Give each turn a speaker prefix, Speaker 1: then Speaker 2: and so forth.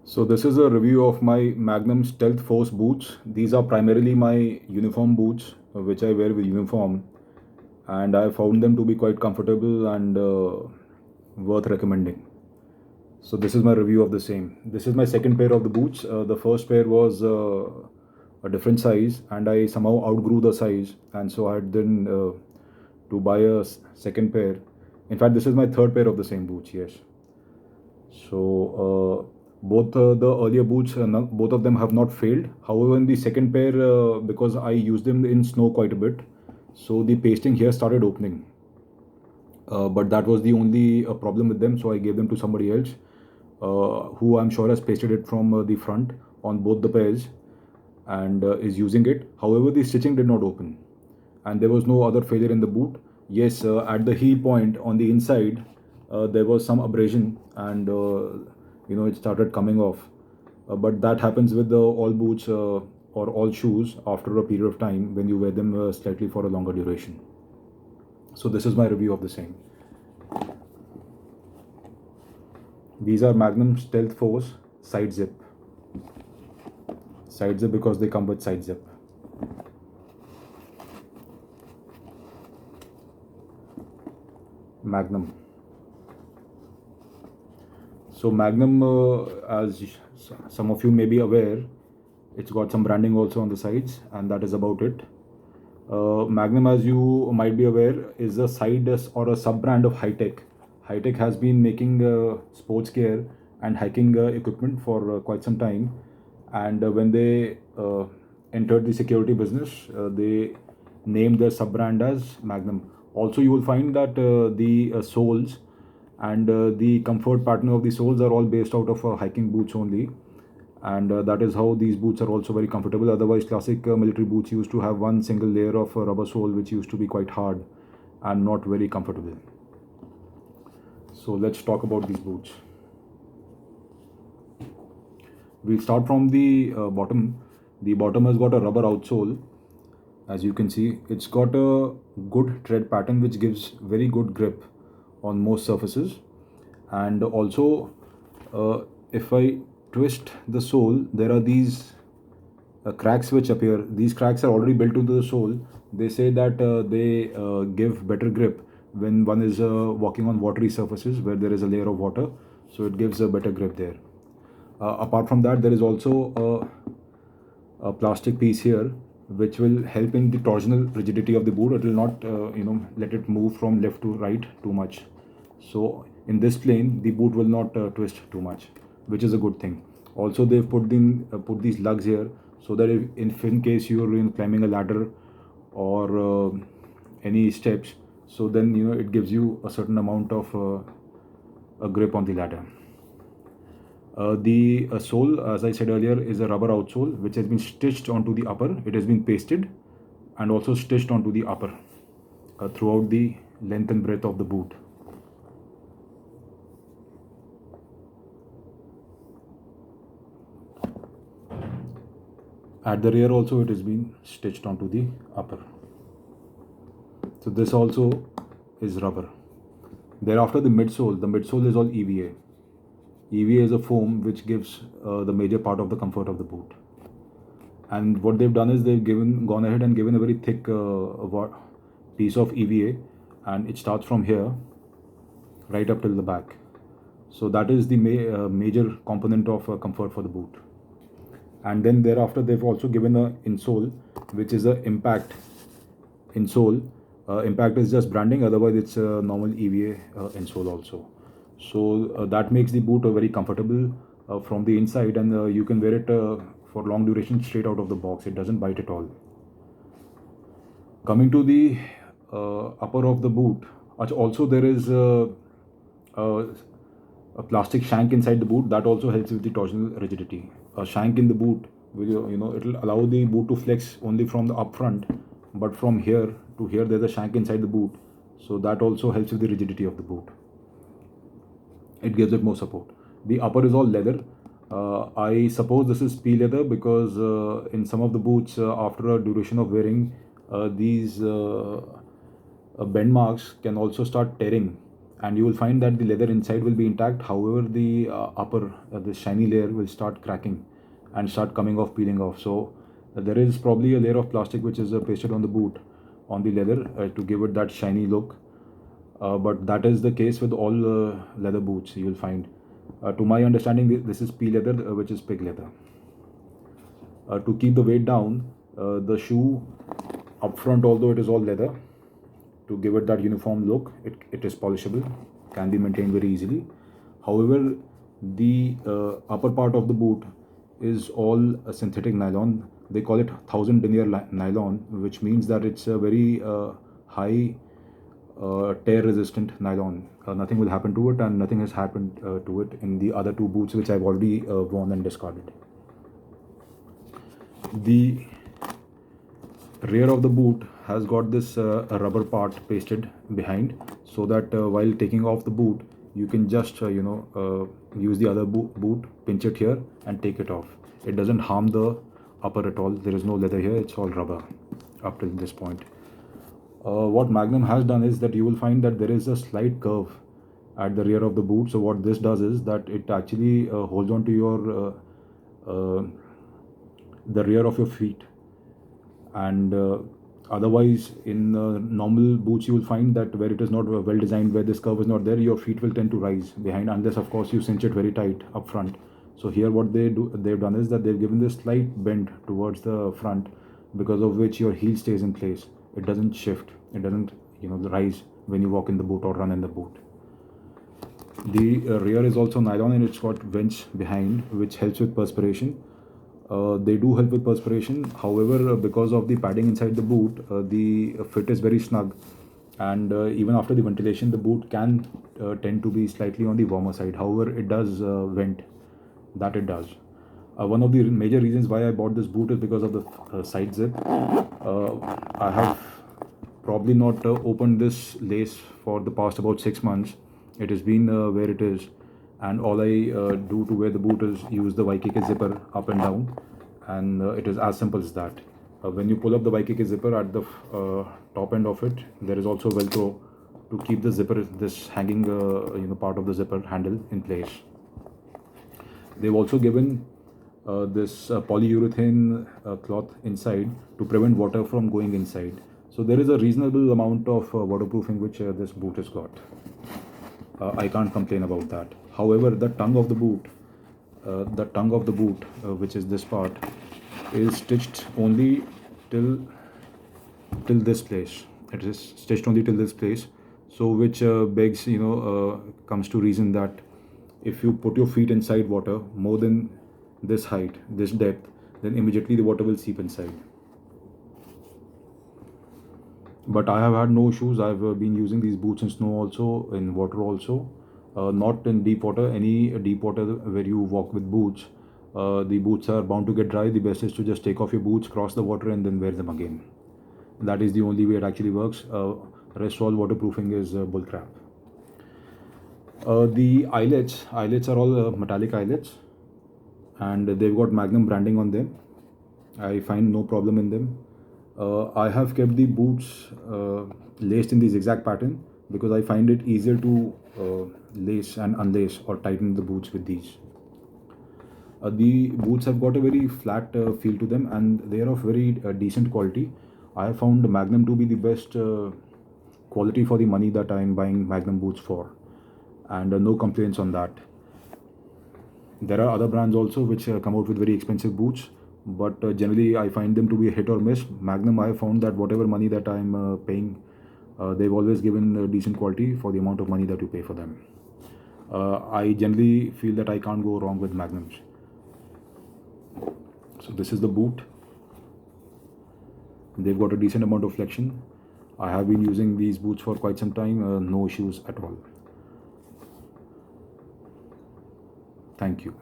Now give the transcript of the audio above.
Speaker 1: So this is a review of my Magnum Stealth Force boots. These are primarily my uniform boots, which I wear with uniform, and I found them to be quite comfortable and worth recommending. So this is my review of the same. This is my second pair of the boots. The first pair was a different size, and I somehow outgrew the size, and so I had then to buy a second pair. In fact, this is my third pair of the same boots. Yes. So both the earlier boots, both of them have not failed. However, in the second pair, because I used them in snow quite a bit, so the pasting here started opening. But that was the only problem with them. So I gave them to somebody else, who I'm sure has pasted it from the front on both the pairs and is using it. However, the stitching did not open, and there was no other failure in the boot. Yes, at the heel point on the inside, there was some abrasion, and it started coming off. But that happens with all boots or all shoes after a period of time when you wear them slightly for a longer duration. So this is my review of the same. These are Magnum Stealth Force side zip. Side zip because they come with side zip. Magnum. So Magnum, as some of you may be aware, it's got some branding also on the sides, and that is about it. Magnum, as you might be aware, is a side or a sub brand of Hi-Tech. Hi-Tech has been making sports gear and hiking equipment for quite some time, and when they entered the security business, they named their sub brand as Magnum. Also, you will find that the soles and the comfort pattern of the soles are all based out of hiking boots only, and that is how these boots are also very comfortable. Otherwise, classic military boots used to have one single layer of rubber sole, which used to be quite hard and not very comfortable. So let's talk about these boots. We'll start from the bottom. The bottom has got a rubber outsole. As you can see, it's got a good tread pattern which gives very good grip on most surfaces. And also, if I twist the sole, there are these cracks which appear. These cracks are already built into the sole. They say that they give better grip when one is walking on watery surfaces where there is a layer of water, so it gives a better grip there. Apart from that, there is also a plastic piece here which will help in the torsional rigidity of the boot. It will not let it move from left to right too much. So in this plane, the boot will not twist too much, which is a good thing. Also, they've put these lugs here so that if in case you're climbing a ladder or any steps, so then it gives you a certain amount of a grip on the ladder. The sole, as I said earlier, is a rubber outsole which has been stitched onto the upper. It has been pasted and also stitched onto the upper throughout the length and breadth of the boot. At the rear also it has been stitched onto the upper. So this also is rubber. Thereafter, the midsole is all EVA. EVA is a foam which gives the major part of the comfort of the boot. And what they've done is they've gone ahead and given a very thick piece of EVA, and it starts from here right up till the back. So that is the major component of comfort for the boot. And then thereafter, they've also given a insole, which is a impact insole. Impact is just branding, otherwise it's a normal EVA insole also. So that makes the boot very comfortable from the inside, and you can wear it for long duration straight out of the box. It doesn't bite at all. Coming to the upper of the boot, also there is a plastic shank inside the boot that also helps with the torsional rigidity. A shank in the boot will it will allow the boot to flex only from the up front, but from here to here there's a shank inside the boot, so that also helps with the rigidity of the boot. It gives it more support. The upper is all leather. I suppose this is pea leather because in some of the boots, after a duration of wearing, these bend marks can also start tearing and you will find that the leather inside will be intact. However, the upper the shiny layer will start cracking and start coming off, peeling off. So there is probably a layer of plastic which is pasted on the boot, on the leather, to give it that shiny look. But that is the case with all leather boots you will find. To my understanding, this is pea leather, which is pig leather. To keep the weight down, the shoe up front, although it is all leather, to give it that uniform look, it is polishable, can be maintained very easily. However, the upper part of the boot is all a synthetic nylon. They call it 1000 denier nylon, which means that it's a very high tear resistant nylon. Nothing will happen to it, and nothing has happened to it in the other two boots which I've already worn and discarded. The rear of the boot has got this rubber part pasted behind, so that while taking off the boot, you can just use the other boot, pinch it here and take it off. It doesn't harm the upper at all. There is no leather here, it's all rubber up till this point. What Magnum has done is that you will find that there is a slight curve at the rear of the boot. So what this does is that it actually holds on to your the rear of your feet, and otherwise in normal boots you will find that where it is not well designed, where this curve is not there, your feet will tend to rise behind, unless of course you cinch it very tight up front. So here what they've done is that they've given this slight bend towards the front, because of which your heel stays in place. It doesn't shift, it doesn't rise when you walk in the boot or run in the boot. The rear is also nylon, and it's got vents behind which helps with perspiration. They do help with perspiration. However, because of the padding inside the boot, the fit is very snug, and even after the ventilation, the boot can tend to be slightly on the warmer side. However, it does vent, that it does. One of the major reasons why I bought this boot is because of the side zip. I have probably not opened this lace for the past about 6 months. It has been where it is, and all I do to wear the boot is use the YKK zipper up and down, and it is as simple as that. When you pull up the YKK zipper at the top end of it, there is also Velcro to keep the zipper, this hanging part of the zipper handle, in place. They've also given this polyurethane cloth inside to prevent water from going inside. So there is a reasonable amount of waterproofing which this boot has got. I can't complain about that. However, the tongue of the boot, which is this part, is stitched only till this place. It is stitched only till this place. So which begs, comes to reason that if you put your feet inside water more than this height, this depth, then immediately the water will seep inside. But I have had no issues. I've been using these boots in snow also, in water also, not in deep water. Any deep water where you walk with boots, the boots are bound to get dry. The best is to just take off your boots, cross the water, and then wear them again. That is the only way it actually works. Rest all waterproofing is bullcrap. The eyelets are all metallic eyelets, and they've got Magnum branding on them. I find no problem in them. I have kept the boots laced in the zigzag pattern because I find it easier to lace and unlace or tighten the boots with these. The boots have got a very flat feel to them, and they are of very decent quality. I have found Magnum to be the best quality for the money that I am buying Magnum boots for, and no complaints on that. There are other brands also which come out with very expensive boots, but generally I find them to be a hit or miss. Magnum, I have found that whatever money that I'm paying, they've always given decent quality for the amount of money that you pay for them. I generally feel that I can't go wrong with Magnums. So this is the boot. They've got a decent amount of flexion. I have been using these boots for quite some time, no issues at all. Thank you.